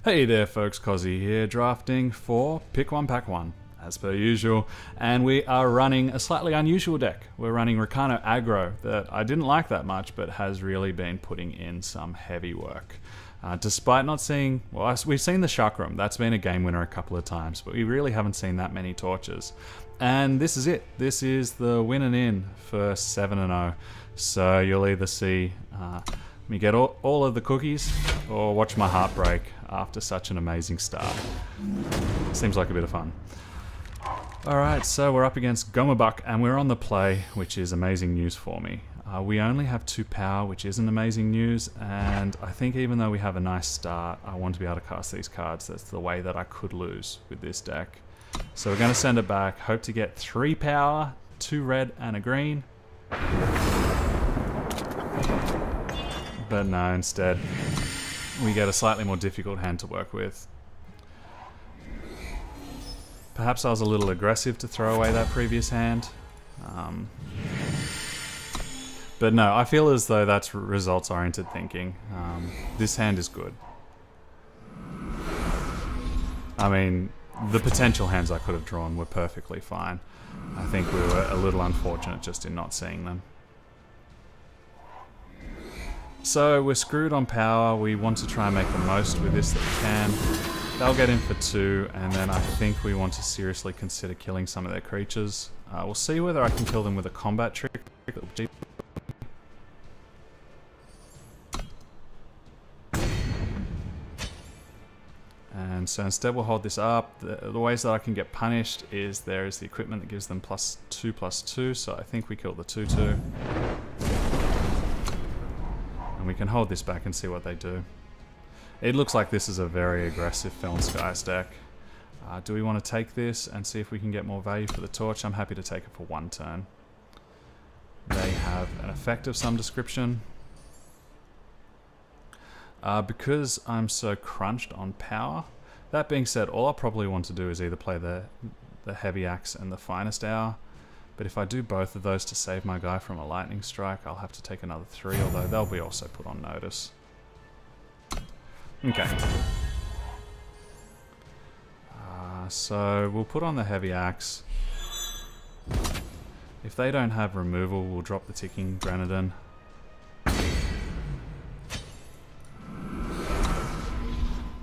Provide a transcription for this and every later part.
Hey there folks, Kozzi here, drafting for Pick 1 Pack 1, as per usual, and we are running a slightly unusual deck. We're running Rakano Aggro that I didn't like that much, but has really been putting in some heavy work. Despite not seeing, well, we've seen the Chakram, that's been a game winner a couple of times, but we really haven't seen that many torches. And this is it. This is the win and in for 7-0. So you'll either see me get all of the cookies or watch my heart break after such an amazing start. Seems like a bit of fun. Alright, so we're up against Gomabuk and we're on the play, which is amazing news for me. We only have 2 power, which isn't amazing news, and I think even though we have a nice start, I want to be able to cast these cards. That's the way that I could lose with this deck. So we're going to send it back, hope to get 3 power, 2 red and a green. But no, instead we get a slightly more difficult hand to work with. Perhaps I was a little aggressive to throw away that previous hand. But no, I feel as though that's results-oriented thinking. This hand is good. I mean, the potential hands I could have drawn were perfectly fine. I think we were a little unfortunate just in not seeing them. So we're screwed on power. We want to try and make the most with this that we can. They'll get in for 2, and then I think we want to seriously consider killing some of their creatures. We'll see whether I can kill them with a combat trick. And so instead we'll hold this up. The ways that I can get punished is there is the equipment that gives them +2/+2, so I think we kill the 2/2. And we can hold this back and see what they do. It looks like this is a very aggressive Felon Skies deck. Do we want to take this and see if we can get more value for the torch? I'm happy to take it for 1 turn. They have an effect of some description. Because I'm so crunched on power, that being said, all I'll probably want to do is either play the Heavy Axe and the Finest Hour. But if I do both of those to save my guy from a lightning strike, I'll have to take another 3, although they'll be also put on notice. Okay. So we'll put on the Heavy Axe. If they don't have removal, we'll drop the Ticking Grenadin.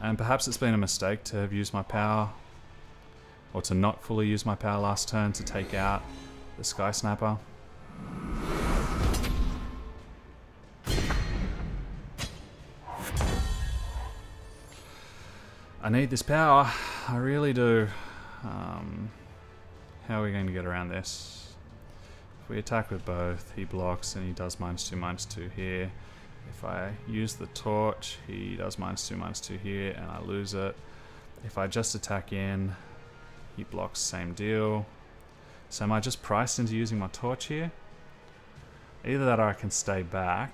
And perhaps it's been a mistake to have used my power, or to not fully use my power last turn to take out the Sky Snapper. I need this power, I really do. How are we going to get around this? If we attack with both, he blocks and he does -2/-2 here. If I use the torch, he does -2/-2 here and I lose it. If I just attack in, he blocks, same deal. So am I just priced into using my torch here? Either that or I can stay back.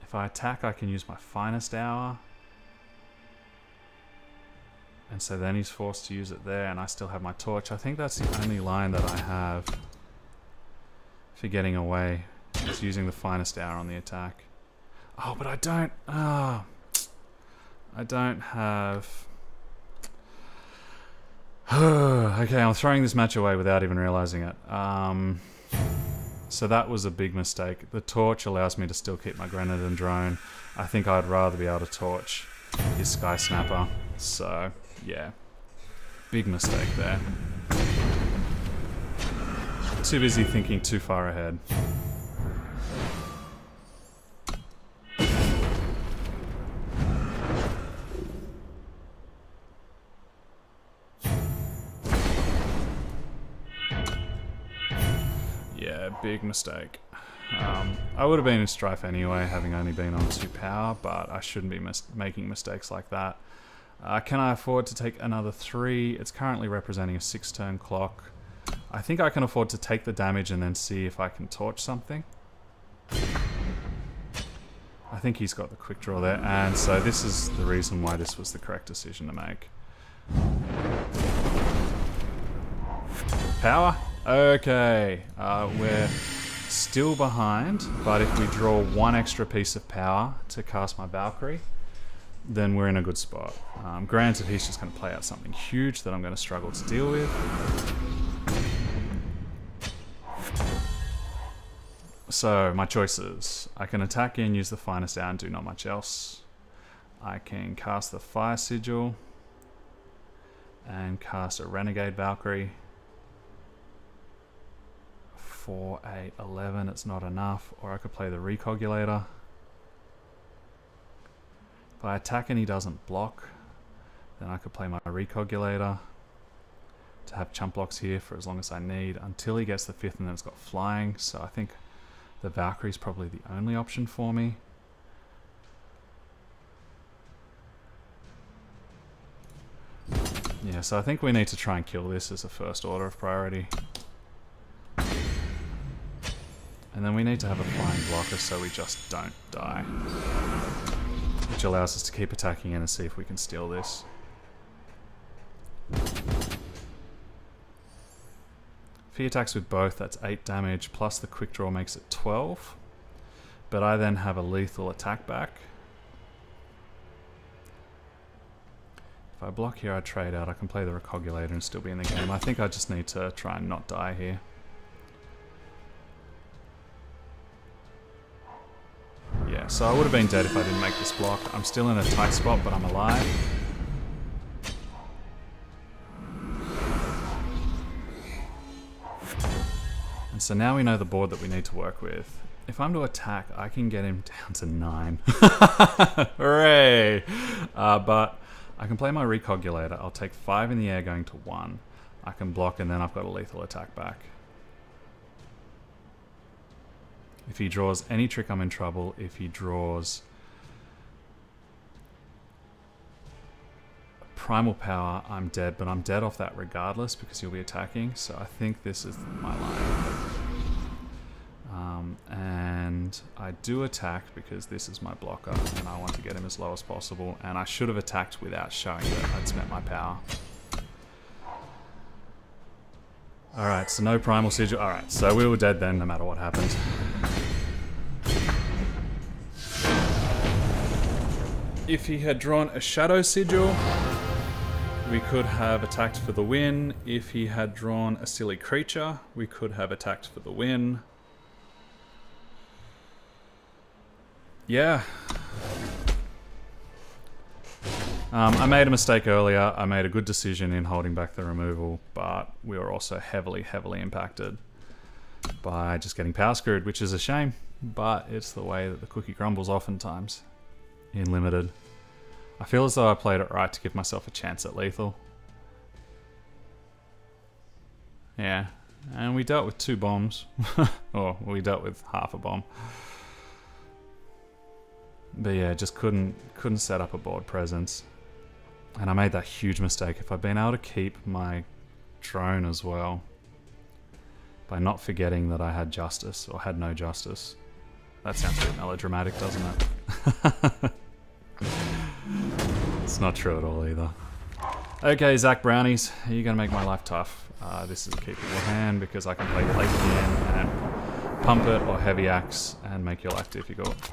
If I attack, I can use my Finest Hour. And so then he's forced to use it there, and I still have my torch. I think that's the only line that I have for getting away, is using the Finest Hour on the attack. Oh, but I don't... I don't have... Okay, I'm throwing this match away without even realizing it. So that was a big mistake. The torch allows me to still keep my Grenadin drone. I think I'd rather be able to torch his Sky Snapper. So, yeah. Big mistake there. Too busy thinking too far ahead. Yeah, big mistake. I would have been in Strife anyway, having only been on 2 power, but I shouldn't be making mistakes like that. Can I afford to take another 3? It's currently representing a 6-turn clock. I think I can afford to take the damage and then see if I can torch something. I think he's got the quick draw there, and so this is the reason why this was the correct decision to make. Power? Okay, we're still behind, but if we draw one extra piece of power to cast my Valkyrie, then we're in a good spot. Granted, he's just going to play out something huge that I'm going to struggle to deal with. So, my choices. I can attack in, use the finest hour, and do not much else. I can cast the Fire Sigil and cast a Renegade Valkyrie. 4, 8, 11, it's not enough. Or I could play the Recogulator. If I attack and he doesn't block, then I could play my Recogulator to have chump blocks here for as long as I need until he gets the 5th, and then it's got flying. So I think the Valkyrie is probably the only option for me. Yeah, so I think we need to try and kill this as a first order of priority. And then we need to have a flying blocker so we just don't die. Which allows us to keep attacking in and see if we can steal this. If he attacks with both, that's 8 damage, plus the quick draw makes it 12. But I then have a lethal attack back. If I block here, I trade out. I can play the Recogulator and still be in the game. I think I just need to try and not die here. Yeah, so I would have been dead if I didn't make this block. I'm still in a tight spot, but I'm alive. And so now we know the board that we need to work with. If I'm to attack, I can get him down to 9. Hooray! But I can play my Recogulator. I'll take 5 in the air going to 1. I can block, and then I've got a lethal attack back. If he draws any trick, I'm in trouble. If he draws Primal Power, I'm dead, but I'm dead off that regardless because he'll be attacking. So I think this is my line. And I do attack because this is my blocker and I want to get him as low as possible. And I should have attacked without showing that I'd spent my power. Alright, so no Primal Sigil. Alright, so we were dead then no matter what happened. If he had drawn a Shadow Sigil, we could have attacked for the win. If he had drawn a silly creature, we could have attacked for the win. Yeah. I made a mistake earlier. I made a good decision in holding back the removal, but we were also heavily impacted by just getting power screwed, which is a shame, but it's the way that the cookie crumbles oftentimes in Limited. I feel as though I played it right to give myself a chance at lethal. Yeah, and we dealt with 2 bombs. Or we dealt with half a bomb. But yeah, just couldn't set up a board presence. And I made that huge mistake. If I'd been able to keep my drone as well, by not forgetting that I had justice, or had no justice. That sounds a bit melodramatic, doesn't it? It's not true at all either. Okay, Zach Brownies, you're going to make my life tough. This is a keepable hand because I can play late again and pump it or heavy axe and make your life difficult.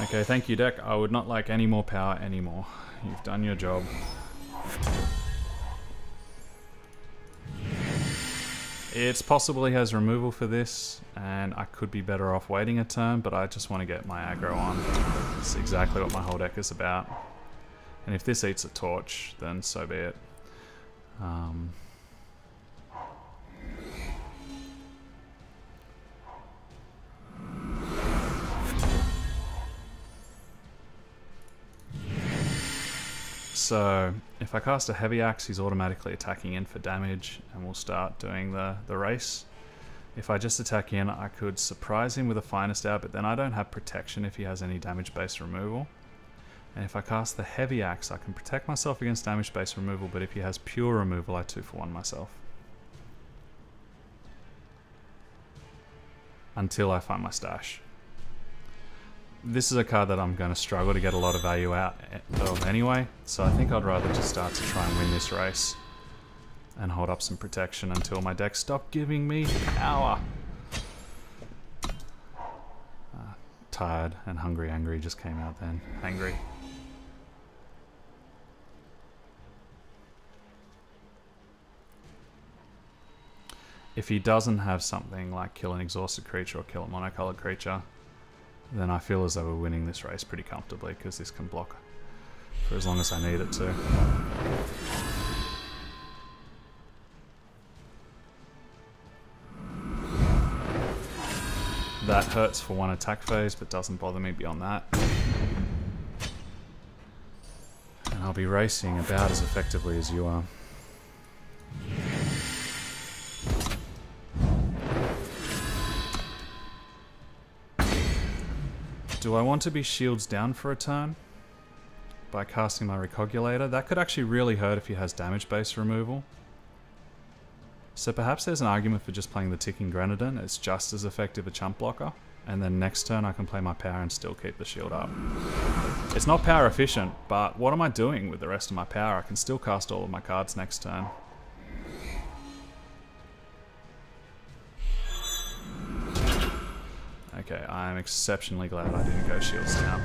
Okay, thank you, deck. I would not like any more power anymore. You've done your job. It's possible he has removal for this, and I could be better off waiting a turn, but I just want to get my aggro on. It's exactly what my whole deck is about. And if this eats a torch, then so be it. So, if I cast a heavy axe, he's automatically attacking in for damage, and we'll start doing the race. If I just attack in, I could surprise him with a finest hour, but then I don't have protection if he has any damage-based removal. And if I cast the heavy axe, I can protect myself against damage-based removal, but if he has pure removal, I 2-for-1 myself. until I find my stash. This is a card that I'm going to struggle to get a lot of value out of anyway, so I think I'd rather just start to try and win this race and hold up some protection until my deck stops giving me power. Tired and hungry angry just came out then. Angry. If he doesn't have something like kill an exhausted creature or kill a monocolored creature, then I feel as though we're winning this race pretty comfortably, because this can block for as long as I need it to. That hurts for one attack phase, but doesn't bother me beyond that. And I'll be racing about as effectively as you are. Do I want to be shields down for a turn by casting my Recogulator? That could actually really hurt if he has damage-based removal. So perhaps there's an argument for just playing the Ticking Grenadin. It's just as effective a chump blocker. And then next turn I can play my power and still keep the shield up. It's not power efficient, but what am I doing with the rest of my power? I can still cast all of my cards next turn. Okay, I'm exceptionally glad I didn't go shields down.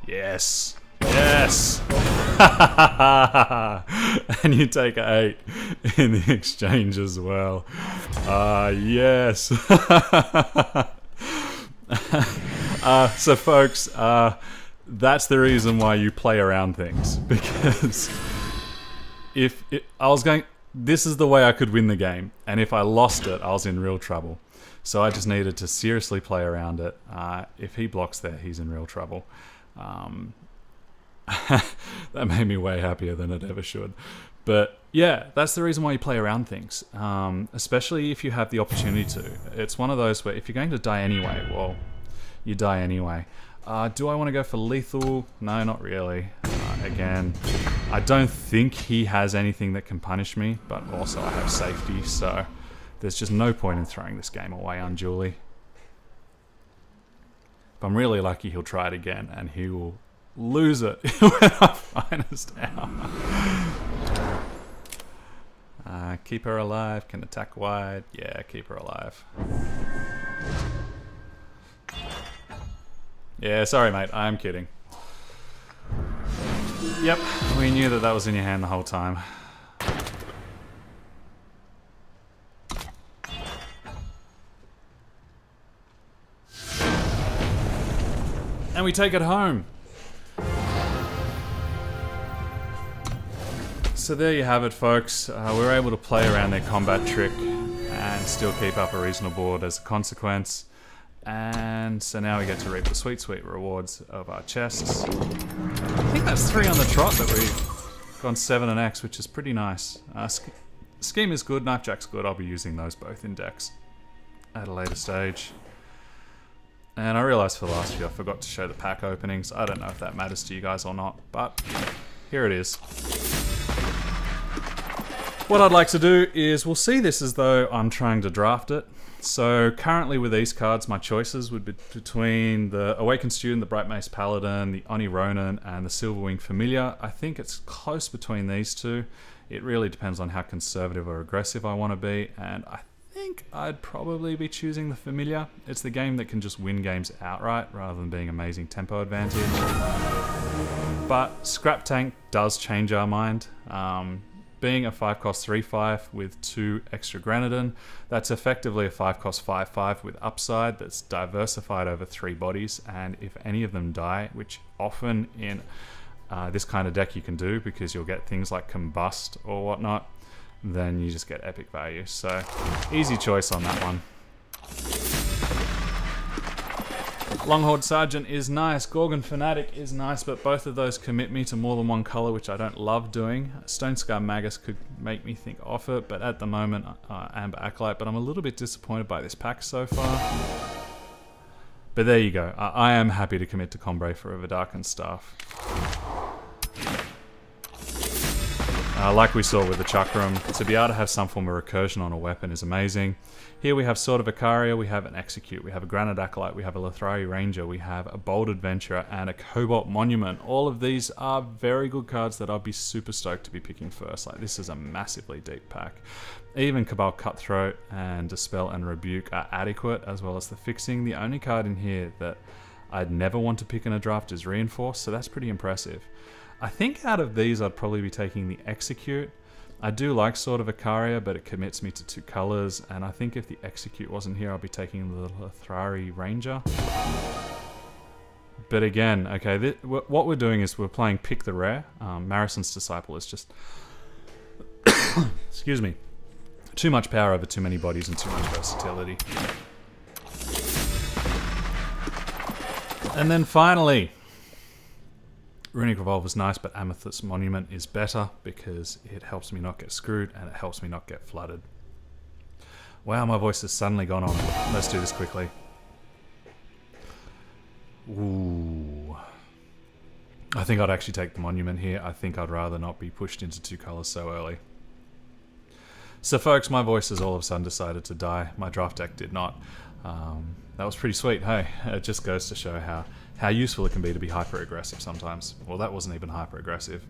Yes! Yes! And you take 8 in the exchange as well. Yes! So folks, that's the reason why you play around things. Because this is the way I could win the game. And if I lost it, I was in real trouble. So I just needed to seriously play around it. If he blocks there, he's in real trouble. That made me way happier than it ever should. But yeah, that's the reason why you play around things, especially if you have the opportunity to. It's one of those where if you're going to die anyway, well, you die anyway. Do I want to go for lethal? No, not really. Again, I don't think he has anything that can punish me, but also I have safety, so there's just no point in throwing this game away unduly. If I'm really lucky, he'll try it again, and he will lose it when I find us down. Keep her alive, can attack wide. Yeah, keep her alive. Yeah, sorry mate, I'm kidding. Yep, we knew that was in your hand the whole time. And we take it home. So there you have it, folks. We were able to play around their combat trick and still keep up a reasonable board as a consequence. And so now we get to reap the sweet, sweet rewards of our chests. I think that's 3 on the trot that we've gone 7 and X, which is pretty nice. Scheme is good, Knifejack's good. I'll be using those both in decks at a later stage. And I realised for the last few I forgot to show the pack openings. I don't know if that matters to you guys or not, but here it is. What I'd like to do is, we'll see this as though I'm trying to draft it. So currently with these cards, my choices would be between the Awakened Student, the Bright Mace Paladin, the Oni Ronin, and the Silverwing Familiar. I think it's close between these two. It really depends on how conservative or aggressive I want to be, and I think I'd probably be choosing the Familiar. It's the game that can just win games outright rather than being amazing tempo advantage. But Scrap Tank does change our mind. Being a 5-cost 3/5 with 2 extra Grenadin, that's effectively a 5-cost 5/5 with upside that's diversified over 3 bodies, and if any of them die, which often in this kind of deck you can do because you'll get things like Combust or whatnot, then you just get epic value. So easy choice on that one. Longhorn Sergeant is nice, Gorgon Fanatic is nice, but both of those commit me to more than one colour, which I don't love doing. Stonescar Magus could make me think off it, but at the moment, Amber Acolyte, but I'm a little bit disappointed by this pack so far. But there you go, I am happy to commit to Combray for Everdarkened Staff. Like we saw with the Chakram, to be able to have some form of recursion on a weapon is amazing. Here we have Sword of Icaria, we have an Execute, we have a Granite Acolyte, we have a Lothrari Ranger, we have a Bold Adventurer, and a Cobalt Monument. All of these are very good cards that I'd be super stoked to be picking first. Like, this is a massively deep pack. Even Cabal Cutthroat and Dispel and Rebuke are adequate, as well as the Fixing. The only card in here that I'd never want to pick in a draft is Reinforce, so that's pretty impressive. I think out of these I'd probably be taking the Execute. I do like Sword of Icaria, but it commits me to 2 colors, and I think if the Execute wasn't here, I'll be taking the Lothrari Ranger. But again, okay, what we're doing is we're playing Pick the Rare. Marison's Disciple is just, excuse me, too much power over too many bodies and too much versatility. And then finally, Runic Revolve is nice, but Amethyst Monument is better because it helps me not get screwed and it helps me not get flooded. Wow, my voice has suddenly gone on. Let's do this quickly. Ooh. I think I'd actually take the Monument here. I think I'd rather not be pushed into 2 colors so early. So folks, my voice has all of a sudden decided to die. My draft deck did not. That was pretty sweet. Hey, it just goes to show how useful it can be to be hyper-aggressive sometimes. Well, that wasn't even hyper-aggressive.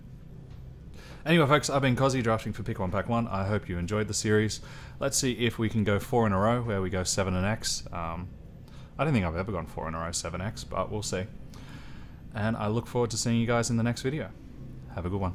Anyway, folks, I've been Kozzi, drafting for Pick 1 Pack 1. I hope you enjoyed the series. Let's see if we can go 4 in a row, where we go 7 and X. I don't think I've ever gone 4 in a row, 7X, but we'll see. And I look forward to seeing you guys in the next video. Have a good one.